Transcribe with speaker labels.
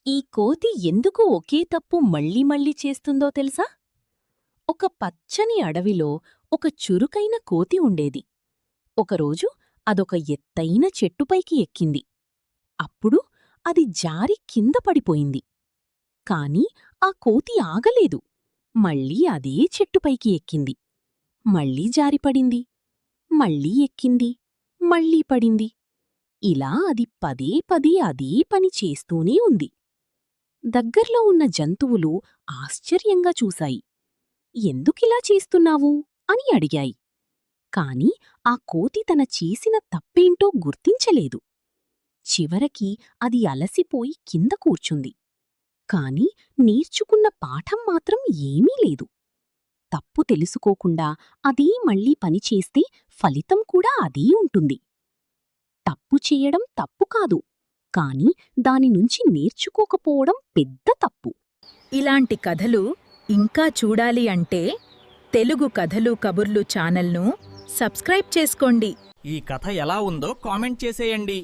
Speaker 1: ఈ కోతి ఎందుకు ఒకే తప్పు మళ్ళీ మళ్ళీ చేస్తుందో తెలుసా? ఒక పచ్చని అడవిలో ఒక చురుకైన కోతి ఉండేది. ఒకరోజు అదొక ఎత్తైన చెట్టుపైకి ఎక్కింది. అప్పుడు అది జారి కింద పడిపోయింది. కాని ఆ కోతి ఆగలేదు. మళ్ళీ అదే చెట్టుపైకి ఎక్కింది. మళ్ళీ జారిపడింది. మళ్ళీ ఎక్కింది. మళ్ళీ పడింది. ఇలా అది పదే పదే అదే పని చేస్తూనే ఉంది. దగ్గర్లో ఉన్న జంతువులు ఆశ్చర్యంగా చూశాయి. ఎందుకిలా చేస్తున్నావు అని అడిగాయి. కాని ఆ కోతి తన చేసిన తప్పేంటో గుర్తించలేదు. చివరికి అది అలసిపోయి కింద కూర్చుంది. కాని నేర్చుకున్న పాఠం మాత్రం ఏమీ లేదు. తప్పు తెలుసుకోకుండా అదే మళ్ళీ పనిచేస్తే ఫలితం కూడా అదే ఉంటుంది. తప్పు చేయడం తప్పు కాదు, కాని దానినుంచి నేర్చుకోకపోవడం పెద్ద తప్పు.
Speaker 2: ఇలాంటి కథలు ఇంకా చూడాలి అంటే తెలుగు కథలు కబుర్లు ఛానల్ను సబ్స్క్రైబ్ చేసుకోండి.
Speaker 3: ఈ కథ ఎలా ఉందో కామెంట్ చేసేయండి.